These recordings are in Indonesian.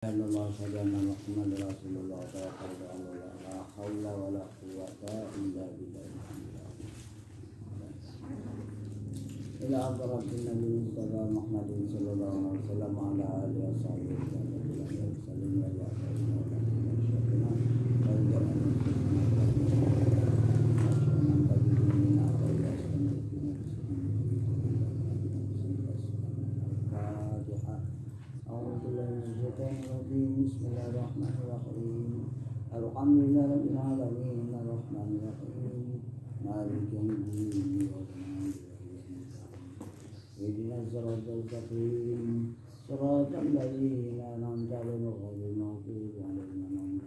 Allah sayyidina Muhammad Rasulullah sallallahu la haula wala quwwata illa billah. Ila hadratin Nabi Mustafa Muhammadin sallallahu alaihi wasallam ala alihi washabihi wa Bismillahirrahmanirrahim. Alhamdulillahirabbil alamin arrahmanir rahim maliki yaumiddin ihdinas siratal mustaqim siratal ladzina an'amta alaihim ghairil maghdubi alaihim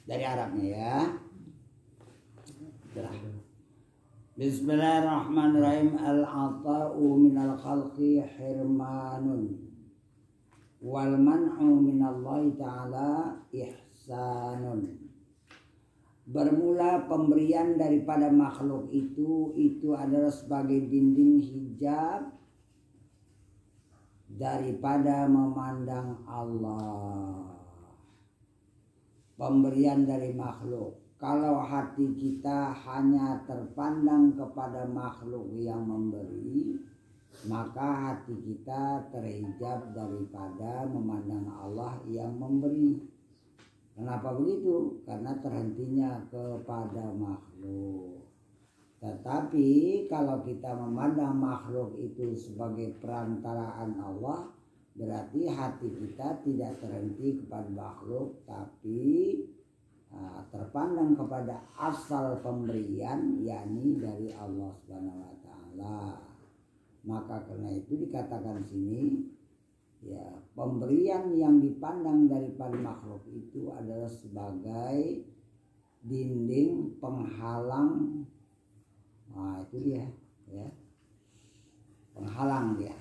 dari Arabnya ya. Bismillahirrahmanirrahim. Al-ata'u minal khalqi hirmanun wal man'u minallahi ta'ala ihsanun. Bermula pemberian daripada makhluk itu adalah sebagai dinding hijab daripada memandang Allah. Pemberian dari makhluk. Kalau hati kita hanya terpandang kepada makhluk yang memberi, maka hati kita terhijab daripada memandang Allah yang memberi. Kenapa begitu? Karena terhentinya kepada makhluk. Tetapi kalau kita memandang makhluk itu sebagai perantaraan Allah, berarti hati kita tidak terhenti kepada makhluk, tapi terpandang kepada asal pemberian, yakni dari Allah Subhanahu wa taala. Maka karena itu dikatakan sini ya, pemberian yang dipandang daripada makhluk itu adalah sebagai dinding penghalang. Nah, itu dia ya. Penghalang dia.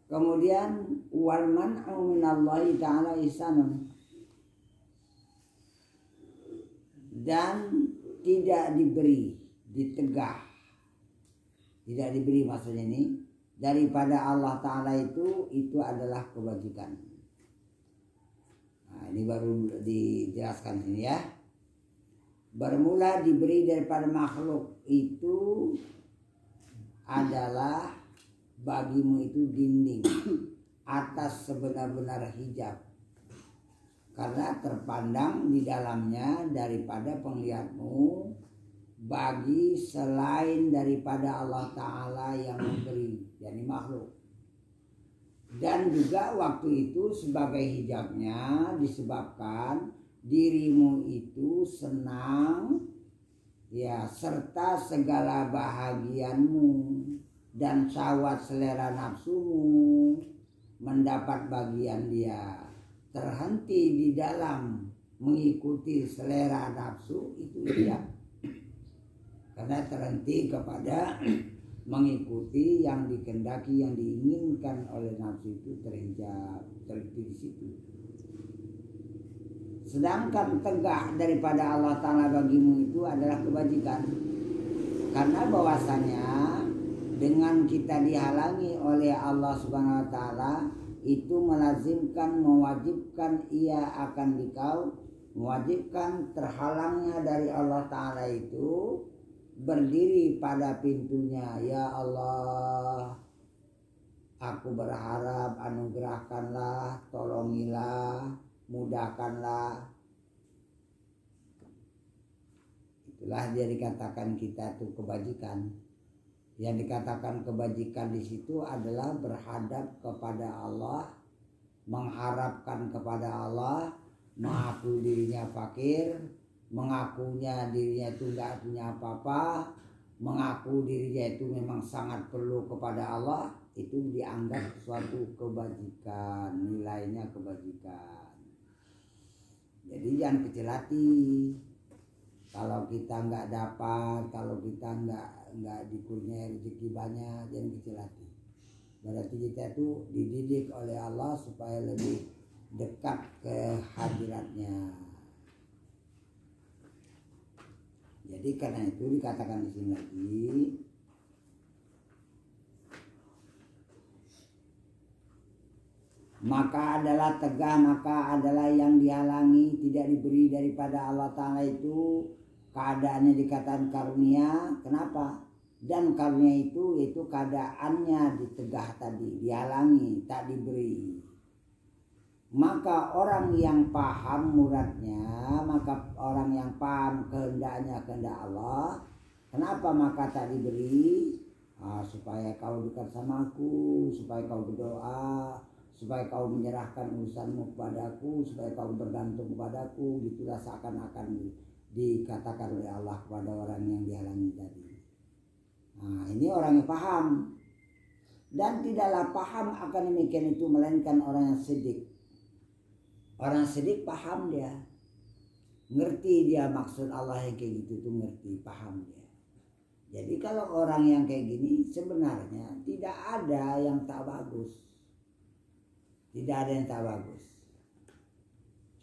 Kemudian wal man'u minallahi ta'ala ihsanun. Dan tidak diberi, ditegah, tidak diberi maksudnya ini daripada Allah Ta'ala itu adalah kebajikan. Nah, ini baru dijelaskan sini ya. Bermula diberi daripada makhluk itu adalah bagimu itu dinding atas sebenar-benar hijab. Karena terpandang di dalamnya daripada penglihatmu bagi selain daripada Allah Ta'ala yang memberi, yakni makhluk. Dan juga waktu itu sebagai hijabnya disebabkan dirimu itu senang ya, serta segala bahagianmu dan syahwat selera nafsumu mendapat bagian dia. Terhenti di dalam mengikuti selera nafsu itu dia. Karena terhenti kepada mengikuti yang dikehendaki, yang diinginkan oleh nafsu itu terhijab, terhenti di situ. Sedangkan tegak daripada Allah Ta'ala bagimu itu adalah kebajikan. Karena bahwasanya dengan kita dihalangi oleh Allah Subhanahu wa taala itu melazimkan, mewajibkan ia akan dikau, mewajibkan terhalangnya dari Allah Ta'ala itu berdiri pada pintunya. Ya Allah, aku berharap anugerahkanlah, tolongilah, mudahkanlah. Itulah dia dikatakan kita itu kebajikan. Yang dikatakan kebajikan di situ adalah berhadap kepada Allah, mengharapkan kepada Allah, mengaku dirinya fakir, mengakunya dirinya itu tidak punya apa-apa, mengaku dirinya itu memang sangat perlu kepada Allah, itu dianggap suatu kebajikan, nilainya kebajikan. Jadi jangan kecil hati. Kalau kita nggak dapat, kalau kita nggak dikurniai rezeki banyak, jangan kecil hati. Berarti kita itu dididik oleh Allah supaya lebih dekat ke hadiratnya. Jadi karena itu dikatakan di sini lagi, maka adalah tegah, maka adalah yang dihalangi, tidak diberi daripada Allah Ta'ala itu keadaannya dikatakan karunia. Kenapa? Dan karunia itu keadaannya ditegah tadi, dihalangi, tak diberi. Maka orang yang paham muradnya, maka orang yang paham kehendaknya kehendak Allah, kenapa maka tak diberi? Supaya kau dekat sama aku, supaya kau berdoa, supaya kau menyerahkan urusanmu kepadaku, supaya kau bergantung kepadaku. Gitulah seakan-akan dikatakan oleh Allah kepada orang yang dihalangi tadi. Nah, ini orang yang paham. Dan tidaklah paham akan demikian itu melainkan orang yang sidik. Orang sidik paham dia, ngerti dia maksud Allah yang kayak gitu tuh, ngerti, paham dia. Jadi kalau orang yang kayak gini sebenarnya tidak ada yang tak bagus. Tidak ada yang tak bagus.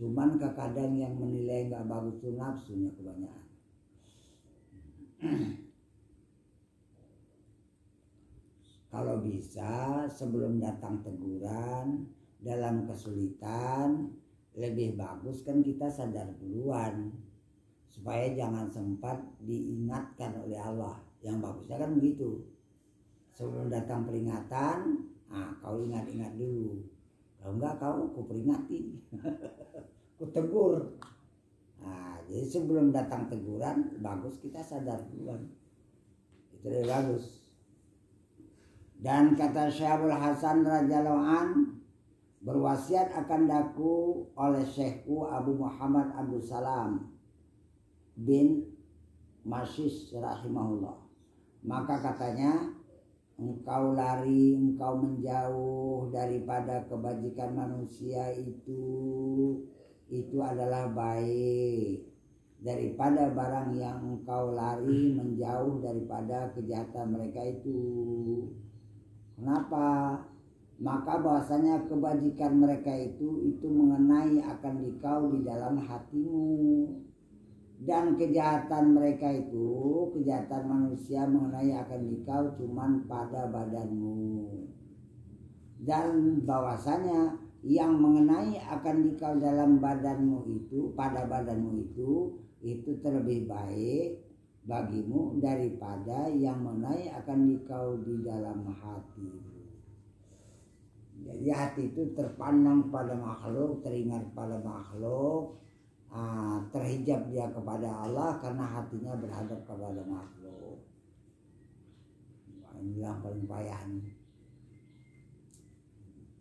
Cuman kadang yang menilai nggak bagus itu nafsunya kebanyakan. Kalau bisa sebelum datang teguran dalam kesulitan, lebih bagus kan kita sadar duluan, supaya jangan sempat diingatkan oleh Allah. Yang bagusnya kan begitu. Sebelum datang peringatan, kau ingat-ingat dulu. Kalau enggak kau peringati, ku tegur. Jadi sebelum datang teguran, bagus kita sadar duluan. Itu lebih bagus. Dan kata Syekh Hasan radhiyallahu an, berwasiat akan daku oleh Syekhku Abu Muhammad Abdul Salam bin Masyis rahimahullah. Maka katanya, engkau lari, engkau menjauh daripada kebajikan manusia itu adalah baik daripada barang yang engkau lari menjauh daripada kejahatan mereka itu. Kenapa? Maka bahwasanya kebajikan mereka itu mengenai akan dikau di dalam hatimu, dan kejahatan mereka itu, kejahatan manusia mengenai akan dikau cuman pada badanmu. Dan bahwasanya yang mengenai akan dikau dalam badanmu itu, pada badanmu itu terlebih baik bagimu daripada yang mengenai akan dikau di dalam hati. Jadi hati itu terpandang pada makhluk, teringat pada makhluk, terhijab dia kepada Allah karena hatinya berhadap kepada makhluk. Ini yang paling payah nih.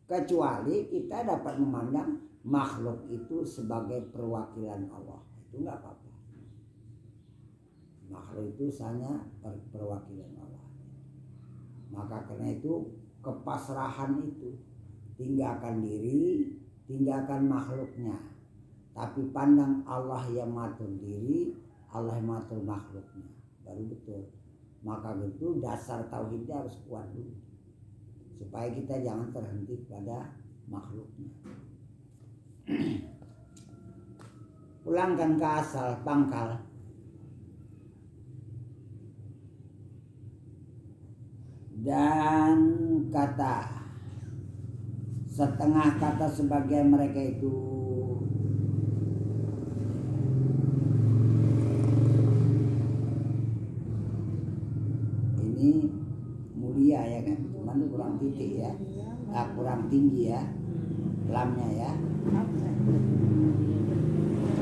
Kecuali kita dapat memandang makhluk itu sebagai perwakilan Allah, itu nggak apa-apa. Makhluk itu hanya perwakilan Allah. Maka karena itu kepasrahan itu, tinggalkan diri, tinggalkan makhluknya. Tapi pandang Allah yang matur diri, Allah yang matur makhluknya, baru betul. Maka itu dasar tauhidnya harus kuat dulu, supaya kita jangan terhenti pada makhluknya. Pulangkan ke asal pangkal. Dan kata setengah kata sebagian mereka itu ini mulia ya kan, cuman kurang titik ya, kurang tinggi ya lamnya ya.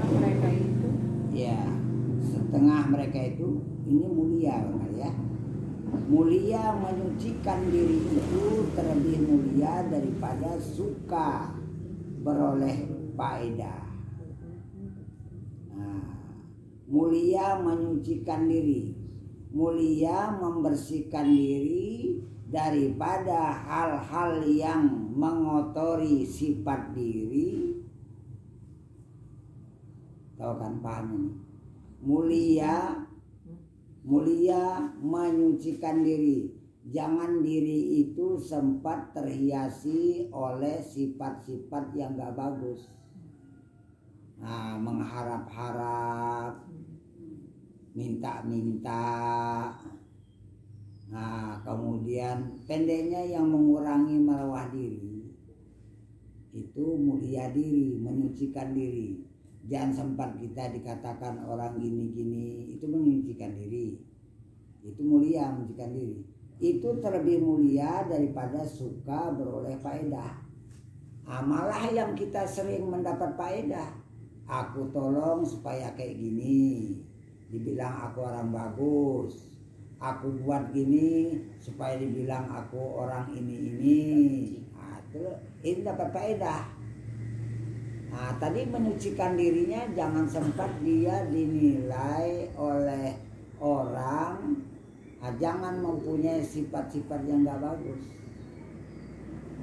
Mereka itu Ya, setengah mereka itu ini mulia benar ya. Mulia menyucikan diri itu terlebih mulia daripada suka beroleh faedah. Mulia menyucikan diri, mulia membersihkan diri daripada hal-hal yang mengotori sifat diri. Tahu kan, paham ini? Mulia menyucikan diri. Jangan diri itu sempat terhiasi oleh sifat-sifat yang gak bagus. Mengharap-harap, minta-minta. Nah, kemudian pendeknya yang mengurangi marwah diri itu mulia diri, menyucikan diri. Jangan sempat kita dikatakan orang gini-gini, itu menyucikan diri. Itu mulia, menyucikan diri. Itu terlebih mulia daripada suka beroleh faedah. Malah yang kita sering mendapat faedah, aku tolong supaya kayak gini, dibilang aku orang bagus. Aku buat gini supaya dibilang aku orang ini. Nah, ini dapat faedah. Nah, tadi menyucikan dirinya jangan sempat dia dinilai oleh orang. Nah, jangan mempunyai sifat-sifat yang gak bagus.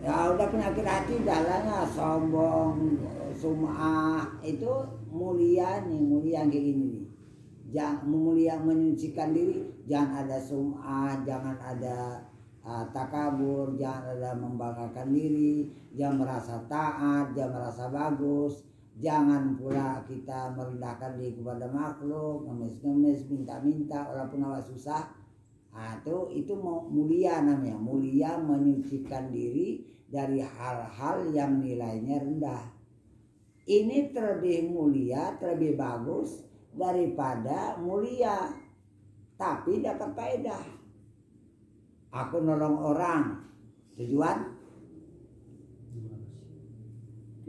Ya udah penyakit hati udahlah, sombong, sum'ah, itu mulia nih, mulia kayak gini nih. Jangan mulia, menyucikan diri, jangan ada sum'ah, jangan ada takabur, jangan ada membanggakan diri, jangan merasa taat, jangan merasa bagus, jangan pula kita merendahkan diri kepada makhluk, ngemis-ngemis, minta-minta walaupun awak susah. Itu mulia namanya, mulia menyucikan diri dari hal-hal yang nilainya rendah. Ini terlebih mulia, terlebih bagus daripada mulia tapi dapat faedah. Aku nolong orang, tujuan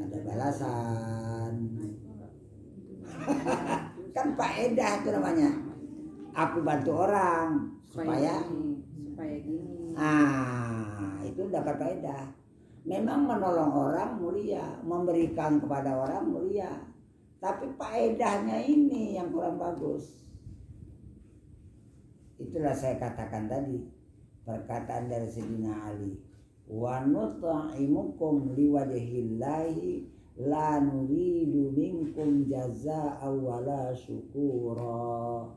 ada balasan. Kan faedah itu namanya. Aku bantu orang supaya gini. Itu dapat faedah. Memang menolong orang mulia, memberikan kepada orang mulia, tapi faedahnya ini yang kurang bagus. Itulah saya katakan tadi, perkataan dari Sayyidina Ali, wa nut'imukum liwajhillahi la nuridu minkum jazaa'a wala syukura.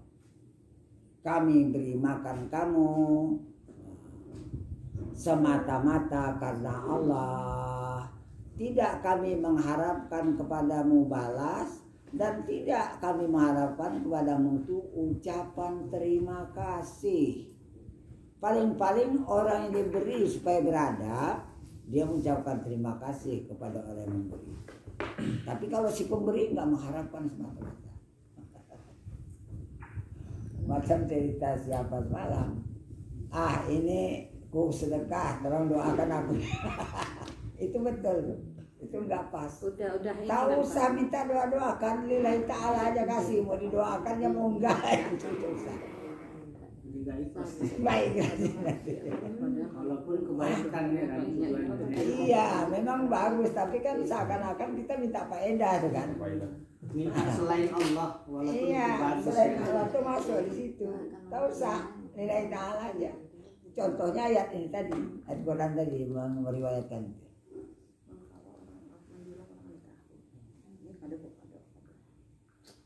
Kami beri makan kamu semata-mata karena Allah. Tidak kami mengharapkan kepadamu balas, dan tidak kami mengharapkan kepadamu itu ucapan terima kasih. Paling-paling orang yang diberi supaya beradab, dia mengucapkan terima kasih kepada orang yang memberi. Tapi kalau si pemberi nggak mengharapkan semata-mata. Macam cerita siapa semalam, ini ku sedekah, tolong doakan aku. Itu betul, itu nggak pas. Udah Tahu usah minta doakan, lillahi ta'ala aja kasih, mau didoakan ya mau enggak, itu susah. Baik. Walaupun kebaikan ya kan. Iya, memang bagus, tapi kan seakan-akan kita minta faedah tuh kan. Minta selain Allah, walaupun Iya, bagus selain ya. Allah tuh masuk di situ. Tahu usah, lillahi ta'ala aja. Contohnya ayat ini tadi, ayat Quran tadi meriwayatkan.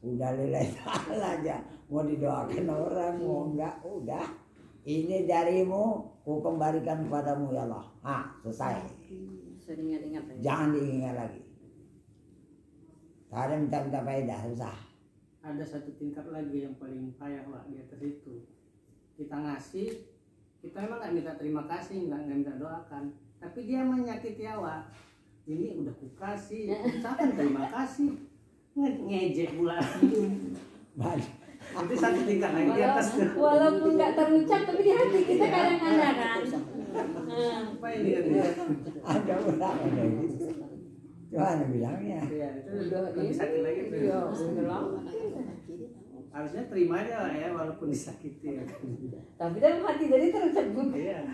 Udah lillahi ta'ala aja, mau didoakan orang mau enggak, udah. Ini darimu, ku kembalikan kepadamu ya Allah. Selesai. Seringat-ingat ya. Jangan diingat lagi. Tak ada minta-minta faedah, susah. Ada satu tingkat lagi yang paling payah Pak di atas itu. Kita ngasih, kita memang nggak minta terima kasih, nggak minta doakan, tapi dia menyakiti awak. Ini udah ku kasih, ucapkan terima kasih, ngejek pula. Itu satu tingkat lagi di atas. Walaupun nggak terucap tapi di hati kita kadang-kadang kan. Apa ini kan? Ada orang ada gitu. Gimana bilangnya? Iya, itu lebih sakit lagi tuh. Iya, udah lama. Harusnya terima aja ya walaupun disakiti. Tapi dalam hati jadi terucap juga. Iya.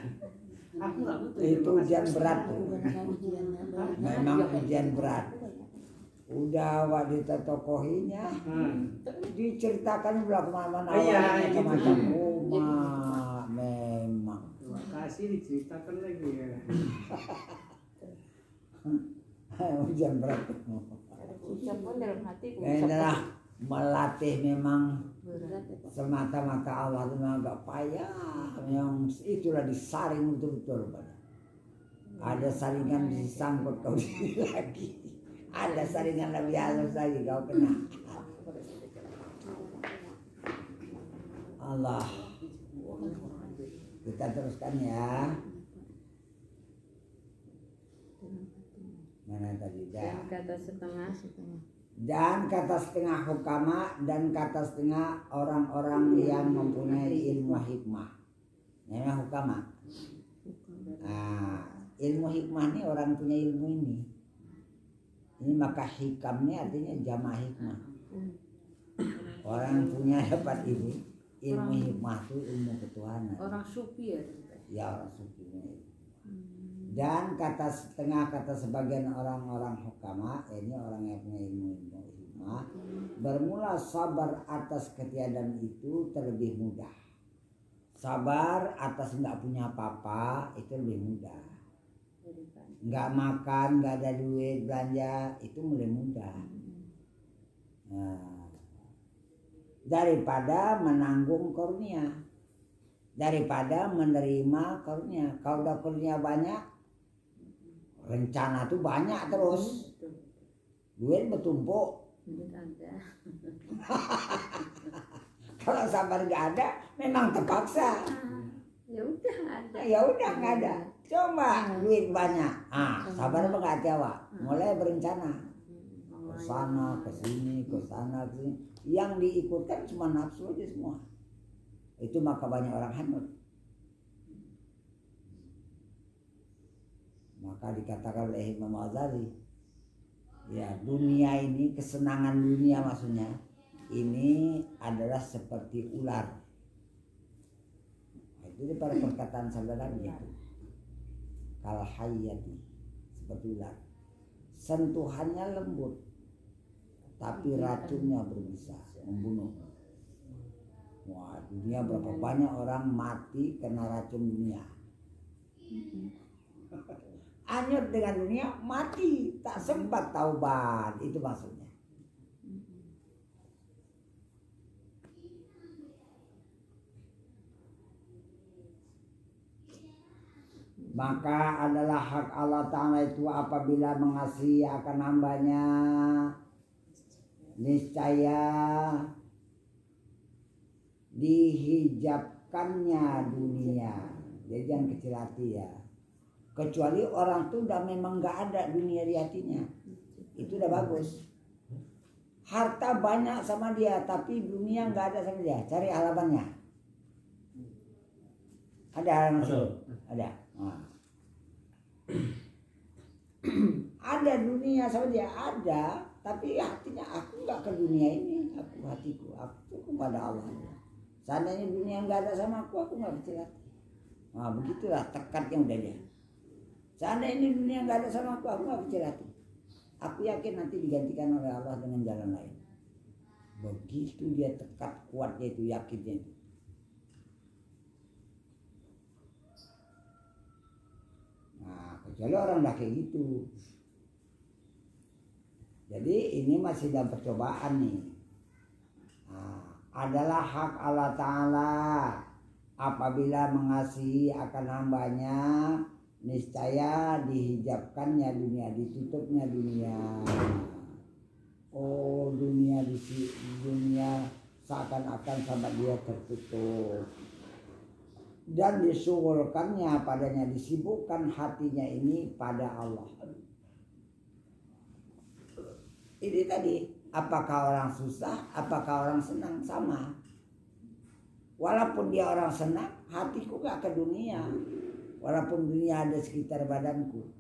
Aku nggak butuh. Itu ujian berat tuh. Memang ujian berat. Udah wanita tokohinya diceritakan belah kemana-mana. Iya, macam-macam rumah memang. Terima kasih diceritakan lagi ya. Ujian berat. Ucapan dalam hati. Inilah melatih memang semata-mata Allah itu memang agak payah. Yang itulah disaring betul-betul. Ada saringan disangkut kau diri lagi. Ada saringan lebih halus lagi kau kena. Allah. Kita teruskan ya. Mana tadi dah? Kata setengah. Dan kata setengah hukama dan kata setengah orang-orang yang mempunyai ilmu hikmah. Namanya hukama. Nah, ilmu hikmah ini orang punya ilmu ini. Ini maka hikam ini artinya jama' hikmah. Orang punya dapat ini ilmu hikmah itu ilmu ketuhanan. Orang sufi ya? Ya orang sufi. Dan kata setengah kata sebagian orang-orang hukama, ini orang yang punya ilmu hikmah, bermula sabar atas ketiadaan itu terlebih mudah. Sabar atas nggak punya apa-apa itu lebih mudah. Nggak makan, nggak ada duit belanja itu mulai mudah. Nah, daripada menanggung karunia, daripada menerima karunia. Kalau udah karunia banyak, rencana tuh banyak terus, duit bertumpuk. Kalau sabar nggak ada, memang terpaksa. Ya udah ada. Ya udah nggak ada. Coba duit banyak, sabar apa nggak jawab. Mulai berencana ke sana, ke sini, ke sana, ke sini. Yang diikutkan cuma nafsu aja semua. Itu maka banyak orang hanyut. Maka dikatakan oleh Imam Ghazali, ya dunia ini, kesenangan dunia maksudnya, ini adalah seperti ular. Itu pada perkataan sabda Nabi itu. Kal hayyati, seperti ular. Sentuhannya lembut, tapi racunnya berbisa, membunuh. Wah, dunia berapa banyak orang mati kena racun dunia. Anyut dengan dunia, mati, tak sempat taubat, itu maksudnya. Maka adalah hak Allah Ta'ala itu apabila mengasihi akan hambanya, niscaya dihijabkannya dunia. Jadi jangan kecil hati ya. Kecuali orang tuh udah memang gak ada dunia di hatinya, itu udah bagus. Harta banyak sama dia, tapi dunia gak ada sama dia. Cari halamannya. Ada halaman? Ada. Nah. Ada dunia sama dia, ada, tapi hatinya aku nggak ke dunia ini, hatiku kepada Allah. Seandainya dunia nggak ada sama aku nggak kecil hati. Nah begitulah tekadnya udah dia. Seandainya dunia nggak ada sama aku nggak kecil hati. Aku yakin nanti digantikan oleh Allah dengan jalan lain. Begitu dia tekad kuatnya itu, yakinnya itu. Kecuali orang dah kayak gitu. Jadi ini masih dalam percobaan nih. Adalah hak Allah Ta'ala apabila mengasihi akan hambanya, niscaya dihijabkannya dunia, ditutupnya dunia. Oh dunia dunia seakan-akan sama dia tertutup. Dan disughulkannya padanya, disibukkan hatinya ini pada Allah. Ini tadi, apakah orang susah, apakah orang senang, sama. Walaupun dia orang senang, hatiku gak ke dunia. Walaupun dunia ada sekitar badanku,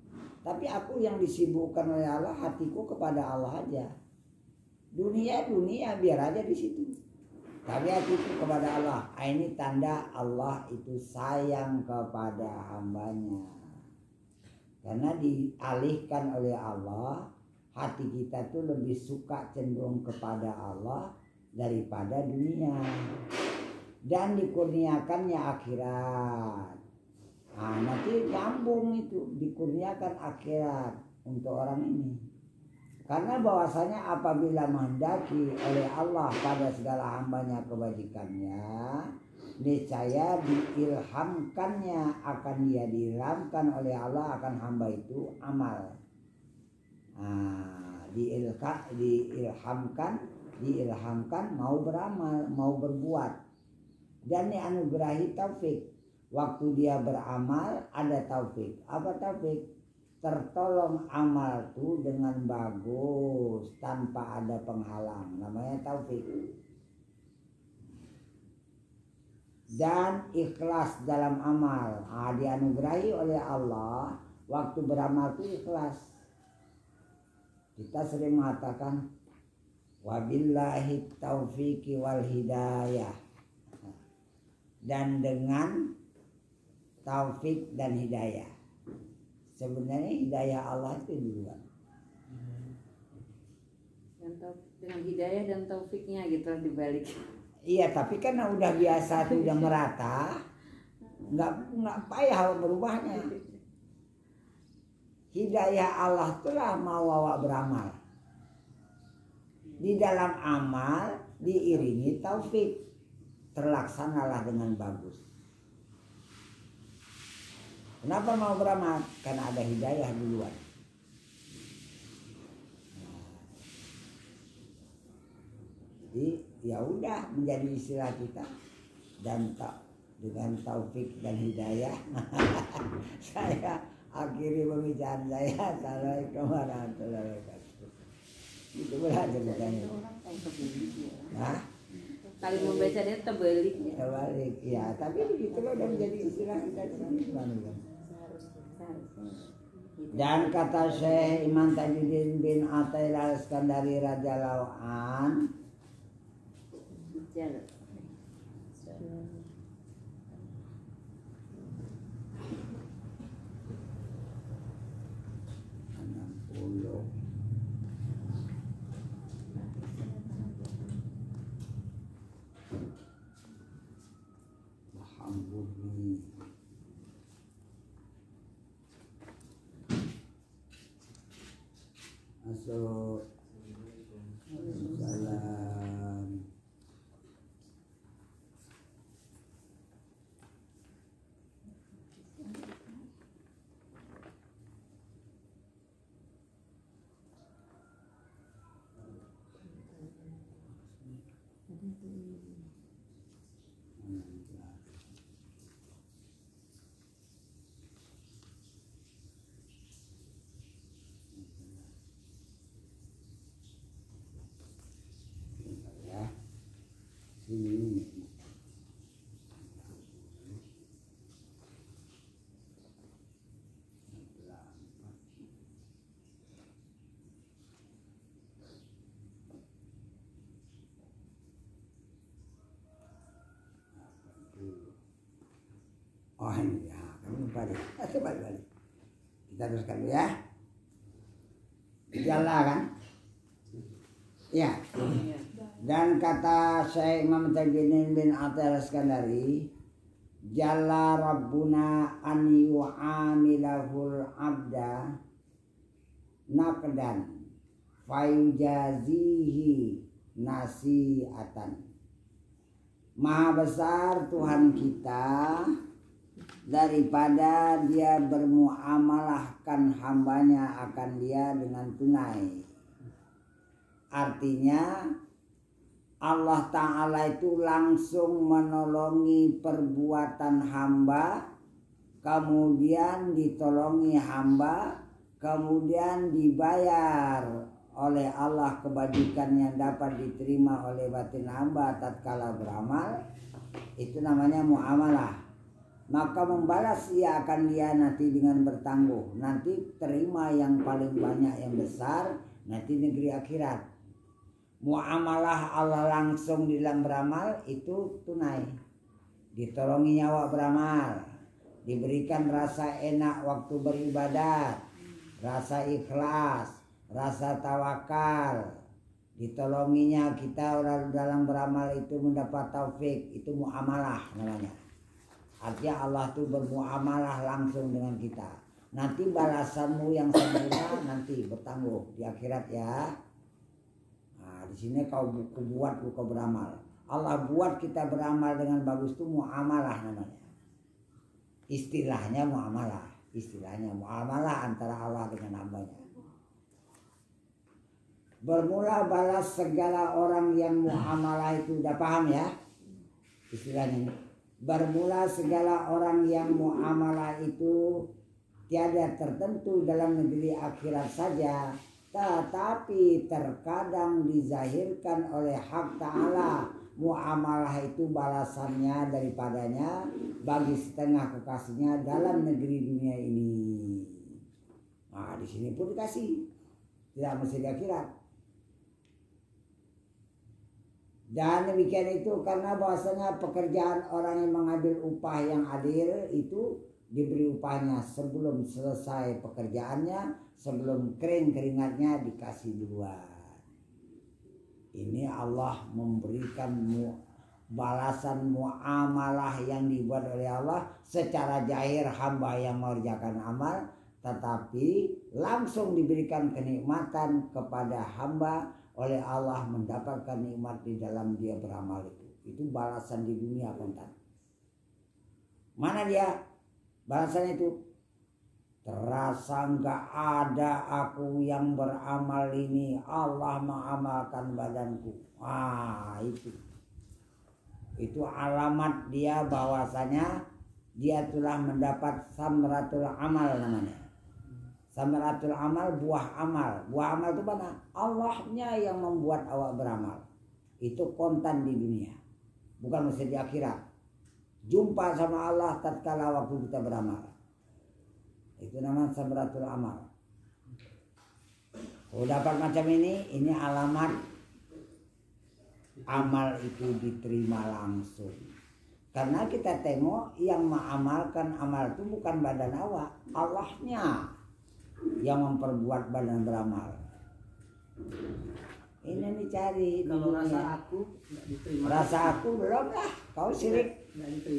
tapi aku yang disibukkan oleh Allah, hatiku kepada Allah aja. Dunia biar aja di situ. Tapi hatiku kepada Allah. Ini tanda Allah itu sayang kepada hambanya. Karena dialihkan oleh Allah, hati kita tuh lebih suka cenderung kepada Allah daripada dunia. Dan dikurniakannya akhirat. Nah, nanti nyambung itu, dikurniakan akhirat untuk orang ini. Karena bahwasanya apabila menghendaki oleh Allah pada segala hambanya kebajikannya, niscaya diilhamkannya, akan dia diilhamkan oleh Allah akan hamba itu amal. Diilhamkan mau beramal, mau berbuat. dan dianugerahi taufik. Waktu dia beramal ada taufik. Apa taufik? Tertolong amal tuh dengan bagus tanpa ada penghalang, namanya taufik. Dan ikhlas dalam amal, dianugerahi oleh Allah. Waktu beramal tuh ikhlas. Kita sering mengatakan wabillahi taufiqi wal hidayah, dan dengan taufik dan hidayah. Sebenarnya hidayah Allah itu duluan. Dengan hidayah dan taufiknya gitu dibalik. Iya, tapi kan udah biasa tuh udah merata, nggak payah berubahnya. Hidayah Allah itulah mau awak beramal. Di dalam amal diiringi taufik, terlaksanalah dengan bagus. Kenapa mau beramal? Karena ada hidayah duluan. Jadi ya udah menjadi istilah kita, dan dengan taufik dan hidayah. Saya akhiri pembicaraan saya. Assalamualaikum warahmatullahi wabarakatuh. Itu belajar ceritanya. Nah, Kali membaca dia terbalik. terbalik ya, tapi begitu loh, udah menjadi istilah kita sekarang. Dan kata Syekh Imam Tajuddin bin Athail al-Iskandari radhiyallahu an, masuk. Salam. Sini. Oh ini ya, kamu lupa deh. Balik. Kita teruskan dulu ya. Jalan kan? Ya. Dan kata Syekh Imam Tajuddin bin Athail al-Iskandari, jalla rabbuna an yu'amilahul abda naqdan fayujazihi nasi'atan. Maha besar Tuhan kita daripada dia bermuamalahkan hambanya akan dia dengan tunai. Artinya Allah Ta'ala itu langsung menolongi perbuatan hamba, kemudian ditolongi hamba, kemudian dibayar oleh Allah kebajikan yang dapat diterima oleh batin hamba tatkala beramal. Itu namanya muamalah. Maka membalas ia akan dia nanti dengan bertangguh. Nanti terima yang paling banyak, yang besar, nanti negeri akhirat. Muamalah Allah langsung di dalam beramal itu tunai. Ditolongi nyawa beramal, diberikan rasa enak waktu beribadat, rasa ikhlas, rasa tawakal, ditolonginya kita orang dalam beramal itu mendapat taufik. Itu muamalah namanya. Artinya Allah tuh bermuamalah langsung dengan kita. Nanti balasanmu yang sempurna nanti bertangguh di akhirat ya. Di sini kau buat kau beramal. Allah buat kita beramal dengan bagus itu muamalah namanya. Istilahnya muamalah. Istilahnya muamalah antara Allah dengan hambanya. Bermula balas segala orang yang muamalah itu, udah paham ya? istilahnya. Bermula segala orang yang muamalah itu tiada tertentu dalam negeri akhirat saja, tetapi terkadang dizahirkan oleh hak ta'ala muamalah itu balasannya daripadanya bagi setengah kekasihnya dalam negeri dunia ini. Nah, di sini pun dikasih, tidak mesti di akhirat. Dan demikian itu karena bahwasanya pekerjaan orang yang mengambil upah yang adil itu diberi upahnya sebelum selesai pekerjaannya, sebelum kering keringatnya dikasih duluan. Ini Allah memberikan balasan muamalah yang dibuat oleh Allah secara zahir hamba yang mengerjakan amal, tetapi langsung diberikan kenikmatan kepada hamba oleh Allah mendapatkan nikmat di dalam dia beramal itu. Itu balasan di dunia kontan. Mana dia balasannya itu? Terasa nggak ada aku yang beramal ini, Allah mengamalkan badanku. Itu alamat dia bahwasanya dia telah mendapat samratul amal namanya. Samaratul amal, buah amal. Buah amal itu mana? Allahnya yang membuat awak beramal. Itu kontan di dunia, bukan mesti di akhirat. Jumpa sama Allah tatkala waktu kita beramal. Itu namanya samaratul amal. Kalau dapat macam ini alamat amal itu diterima langsung. Karena kita tengok yang mengamalkan amal itu bukan badan awak, Allahnya yang memperbuat badan beramal. Ini dicari. Kalau rasa aku nggak diterima. Rasa aku belum lah. Kau syirik.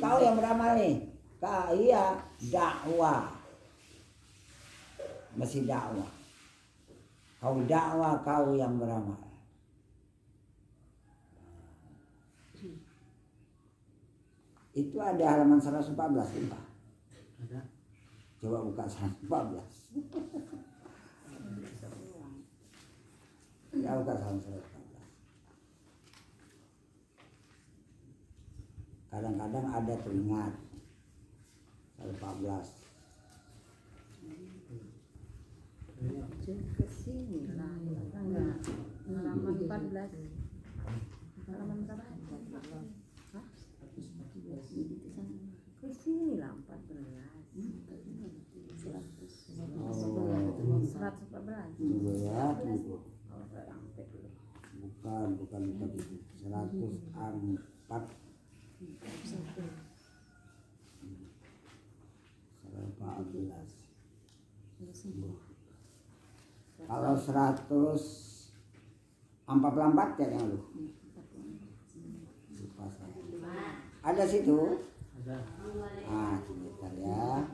Kau yang beramal nih. Iya dakwah. Masih dakwah. Kau dakwah, kau yang beramal. Itu ada halaman 114 Pak. Ada. Coba buka 114. Ya buka 114. Kadang-kadang ada teringat 114. Ke sini lah, enggak. Halaman 14. Halaman berapa? Hah? Ke sini lah 14. 114. Coba ya, bukan itu. 104. 114. Kalau 144 ya lu. Ada situ? Ada. Sebentar ya.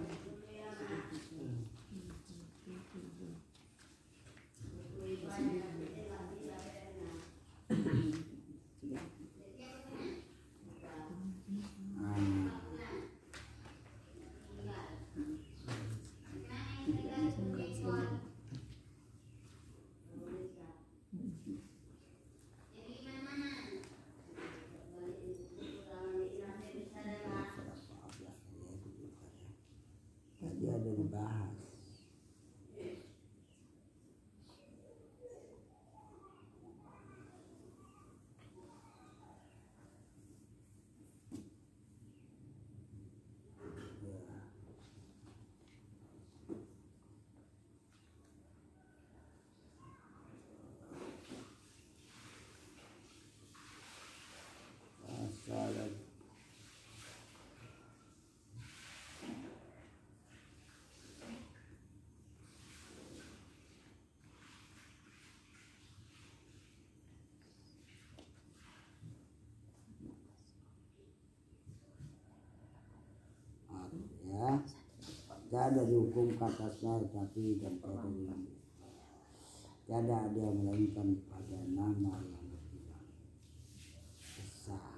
Tadi ada dibahas. Ya, tidak ada dihukum katasnya tapi dan pada ini tidak ada yang melainkan pada nama yang besar.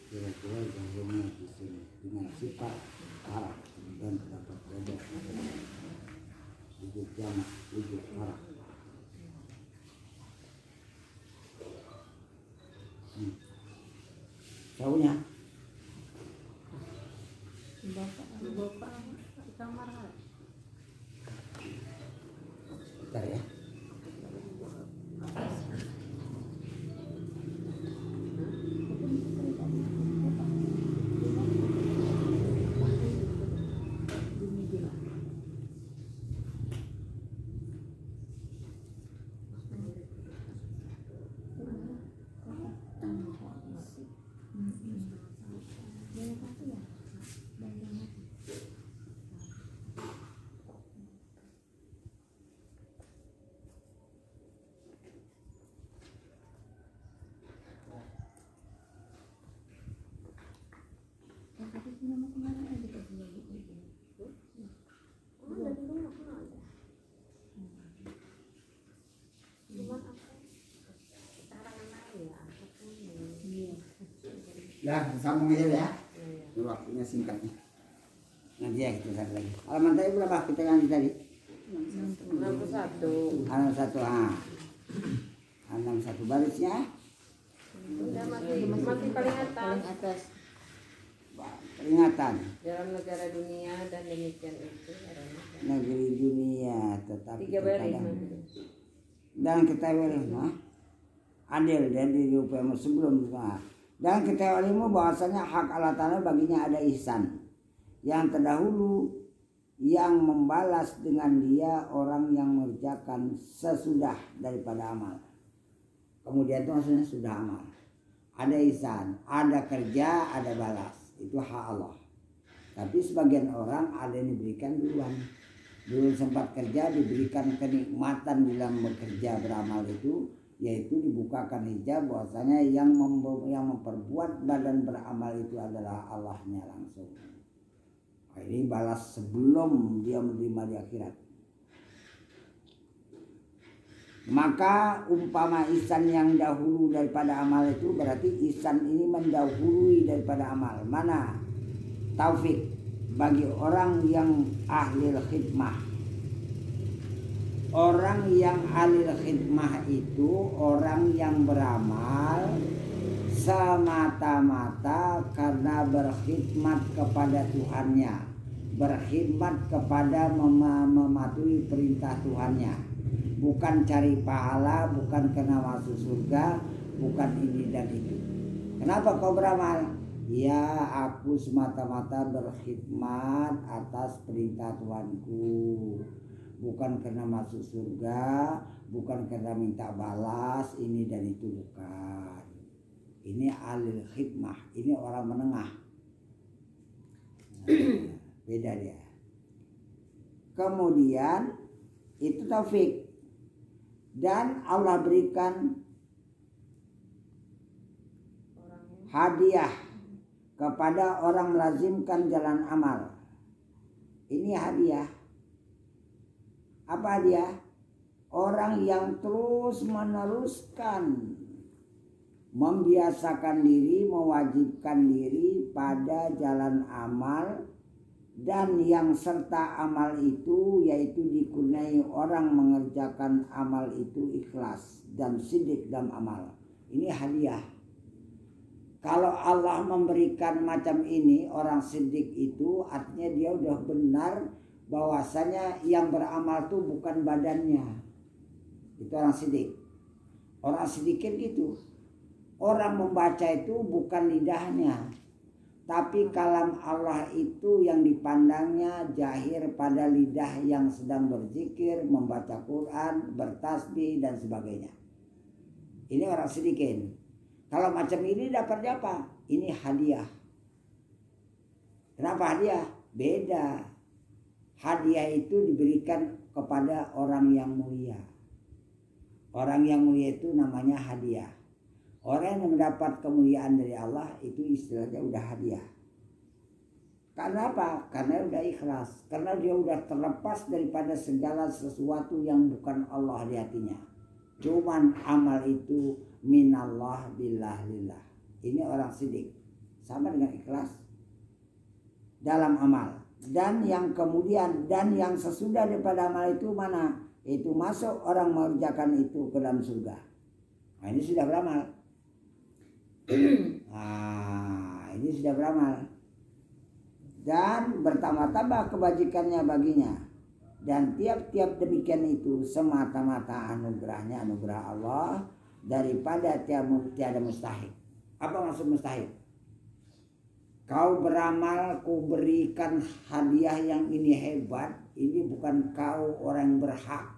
Kira-kira jahilnya di sini dengan sifat harap dan terdapat beda. jamak wujud orang. Tahunya Bapak di kamar. bentar ya. Dah, sambung aja ya. Ini waktunya singkat nih. Nanti ya kita satu lagi. Halaman tadi berapa kita ganti tadi? 61. Halaman 1. Halaman 1 barisnya. Udah masih paling atas. Peringatan. Dalam negara dunia dan demikian itu. Negeri dunia tetapi 3 baris. dan ketahuilah adil dan diupaya sebelum dan ketahuilah bahwasanya hak Allah Ta'ala baginya ada ihsan yang terdahulu yang membalas dengan dia orang yang mengerjakan sesudah daripada amal. Kemudian itu maksudnya sudah amal, ada ihsan, ada kerja, ada balas, itu hak Allah. Tapi sebagian orang ada yang diberikan duluan. Dulu sempat kerja diberikan kenikmatan dalam bekerja beramal itu, yaitu dibukakan hijab bahwasanya yang memperbuat badan beramal itu adalah Allahnya langsung. Nah, ini balas sebelum dia menerima di akhirat. Maka umpama ihsan yang dahulu daripada amal itu berarti ihsan ini mendahului daripada amal. Mana? Taufik bagi orang yang ahli khidmah. Orang yang ahli khidmah itu orang yang beramal semata-mata karena berkhidmat kepada Tuhannya, berkhidmat kepada mematuhi perintah Tuhannya, bukan cari pahala, bukan kena masuk surga, bukan ini dan itu. Kenapa kau beramal? Ya, aku semata-mata berkhidmat atas perintah Tuhanku, bukan karena masuk surga, bukan karena minta balas ini dan itu, bukan. Ini alil khidmah, ini orang menengah. Nah, beda dia. Kemudian itu taufik, dan Allah berikan hadiah kepada orang melazimkan jalan amal. Ini hadiah. Apa dia? Orang yang terus meneruskan membiasakan diri, mewajibkan diri pada jalan amal, dan yang serta amal itu yaitu dikurniai orang mengerjakan amal itu ikhlas dan sidik dalam amal. Ini hadiah. Kalau Allah memberikan macam ini orang sidik itu artinya dia udah benar bahwasanya yang beramal itu bukan badannya. Itu orang sidik. Orang sidikin gitu. Orang membaca itu bukan lidahnya, tapi kalam Allah itu yang dipandangnya jahir pada lidah yang sedang berzikir, membaca Quran, bertasbih dan sebagainya. Ini orang sidikin. Kalau macam ini dapatnya apa? Ini hadiah. Kenapa hadiah? Beda. Hadiah itu diberikan kepada orang yang mulia. Orang yang mulia itu namanya hadiah. Orang yang mendapat kemuliaan dari Allah itu istilahnya udah hadiah. Karena apa? Karena udah ikhlas. Karena dia udah terlepas daripada segala sesuatu yang bukan Allah di hatinya. Cuman amal itu minallah billah lillah. Ini orang sidik. Sama dengan ikhlas dalam amal. Dan yang kemudian dan yang sesudah daripada amal itu mana? Itu masuk orang mengerjakan itu ke dalam surga. Nah, ini sudah beramal. Nah, ini sudah beramal. Dan bertambah-tambah kebajikannya baginya. Dan tiap-tiap demikian itu semata-mata anugerahnya, anugerah Allah, daripada tiada mustahil. Apa maksud mustahil? Kau beramal, kau berikan hadiah yang ini hebat, ini bukan kau orang yang berhak.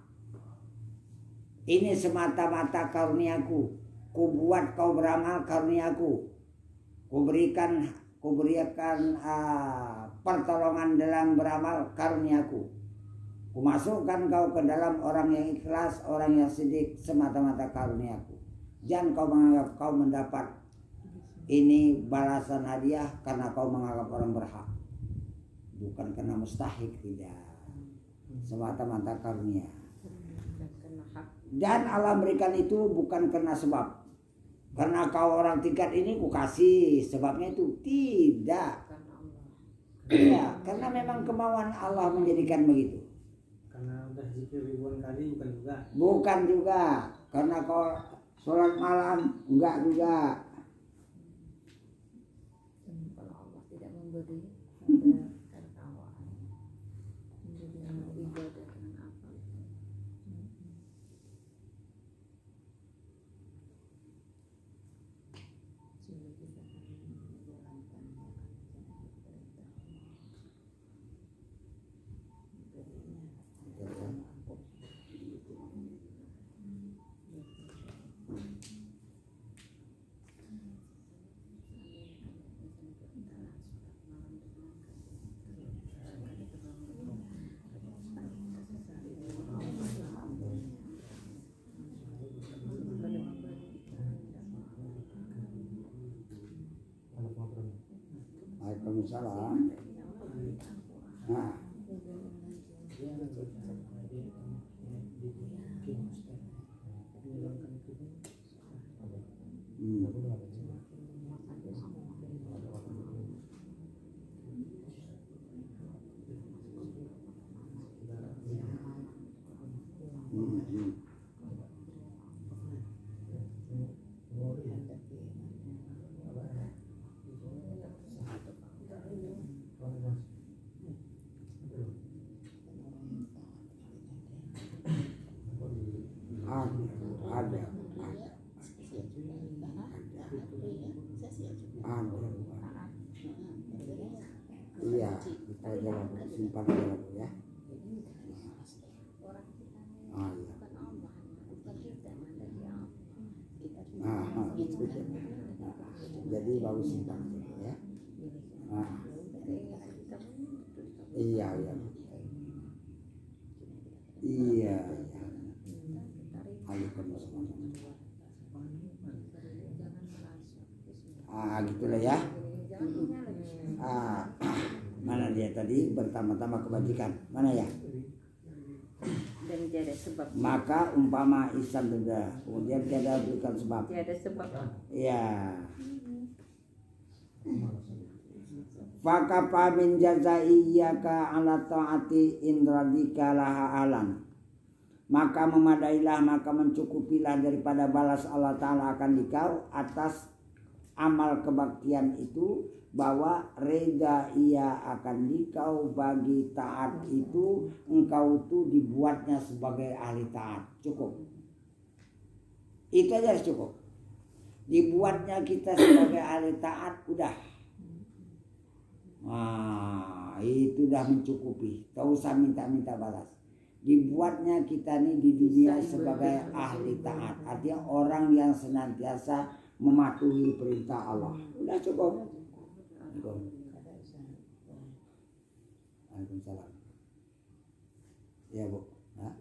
Ini semata-mata karuniaku. Ku buat kau beramal karuniaku. Ku berikan pertolongan dalam beramal karuniaku. Ku masukkan kau ke dalam orang yang ikhlas, orang yang sedih, semata-mata karuniaku. Jangan kau menganggap kau mendapat ini balasan hadiah karena kau menganggap orang berhak. Bukan karena mustahik, tidak. Semata-mata karunia. Dan Allah berikan itu bukan karena sebab. Karena kau orang tingkat ini ku kasih, sebabnya itu tidak. Ya, karena memang kemauan Allah menjadikan begitu. Karena udah zikir ribuan kali bukan juga. Bukan juga. Karena kau sholat malam enggak juga. Kalau Allah tidak memberi tertawa menjadi ibadah dengan apa? Sehingga kita menjalankan Waalaikumsalam. Nah. Iya, kita jalan simpan dulu ya. Ah, iya. Jadi baru simpan dulu ya. Iya, iya. Iya, iya. Gitulah ya. Mana dia tadi bertambah-tambah kebajikan, mana ya? Dan tiada sebab. Maka umpama ihsan juga, kemudian tiada berikan sebab. Tiada sebab. Ya. Fakafa min jazaiyaka ala taati indradika laha alam. Maka memadailah, maka mencukupilah daripada balas Allah Ta'ala akan dikau atas amal kebaktian itu, bahwa reda ia akan dikau bagi taat itu, engkau tuh dibuatnya sebagai ahli taat. Cukup. Itu aja cukup. Dibuatnya kita sebagai ahli taat, udah. Nah, itu udah mencukupi. Tak usah minta-minta balas. Dibuatnya kita nih di dunia sebagai ahli taat. Artinya orang yang senantiasa mematuhi perintah Allah. Udah cukup. Waalaikumsalam. Ya Bu. Hah?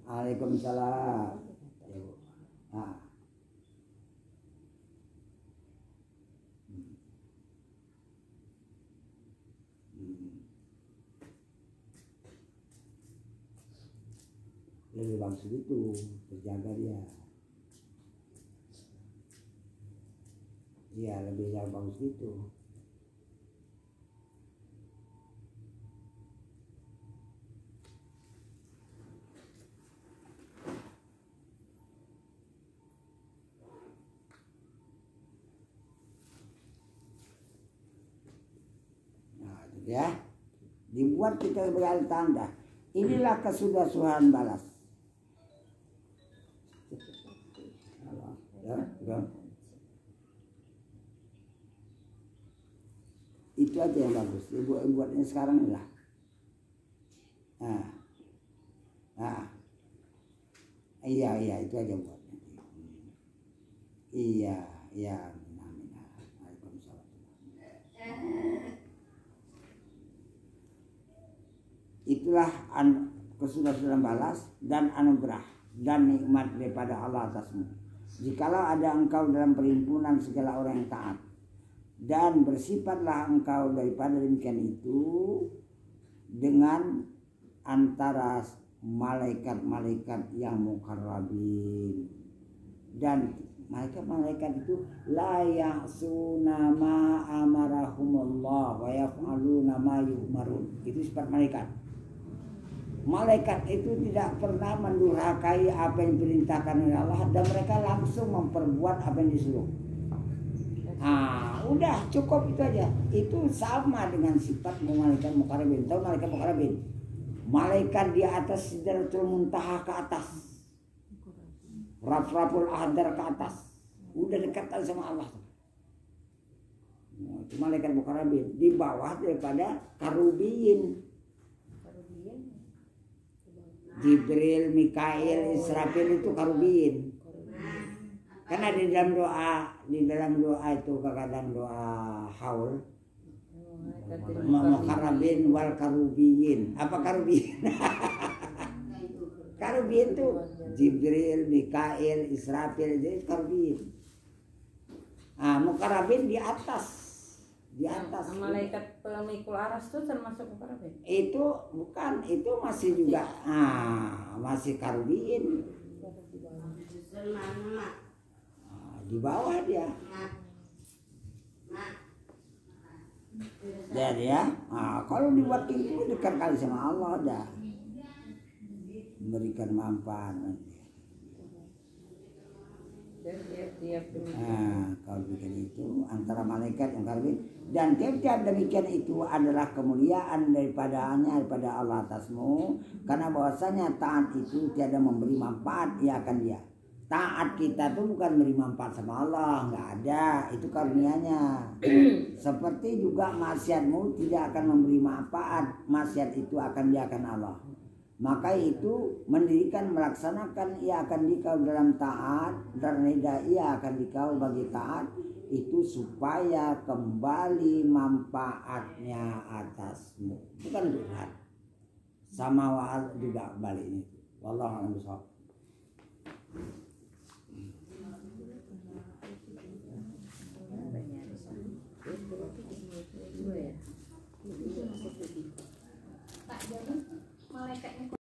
Waalaikumsalam. Ya Bu. Lebih bagus itu, terjaga dia. Iya, lebih bagus itu. ya. Dibuat kita sebagai tanda. Inilah kesudahan balas. Ya. Itu aja yang bagus. Buatnya sekarang lah. Iya itu aja buatnya. Iya. Itulah kesudahan balas dan anugerah dan nikmat daripada Allah atasmu. Jikalau ada engkau dalam perhimpunan segala orang yang taat, dan bersifatlah engkau daripada demikian itu dengan antara malaikat-malaikat yang mukarrabin. Dan malaikat-malaikat itu la ya'suna ma amarahumullah wa yaf'aluna ma yu'marun. Itu sifat malaikat. Malaikat itu tidak pernah mendurhakai apa yang diperintahkan oleh Allah, dan mereka langsung memperbuat apa yang disuruh. Udah cukup itu aja. Itu sama dengan sifat malaikat mukarrabin. Tahu malaikat mukarrabin? Malaikat di atas Sidratul Muntaha ke atas, Rafraful Ahdar ke atas, udah dekat sama Allah. Itu malaikat mukarrabin. Di bawah daripada karubiyin. Jibril, Mikail, Israfil itu karubiyin. Karena di dalam doa itu kadang doa haul, mukarrabin wal karubiyin. Apa karubiyin? Karubiyin itu Jibril, Mikail, Israfil, jadi karubiyin. Mukarrabin di atas. Malaikat pemikul aras itu termasuk mukarrabin? Itu bukan, itu masih juga masih karubiyin. Di bawah dia. Jadi ya, kalau dibuat itu dekat kali sama Allah dah, memberikan manfaat. Kalau bikin itu antara malaikat yang karbin, dan tiap-tiap demikian itu adalah kemuliaan daripada Allah atasmu, karena bahwasanya taat itu tiada memberi manfaat ya akan dia. Taat kita tuh bukan memberi manfaat sama Allah, nggak ada, itu karunia-Nya. Seperti juga maksiatmu tidak akan memberi manfaat, maksiat itu akan dia akan Allah. Maka itu mendirikan melaksanakan ia akan dikau dalam taat, dan ia akan dikau bagi taat itu supaya kembali manfaatnya atasmu, bukan berat. Sama juga baliknya. Wallahu a'lam bishawab.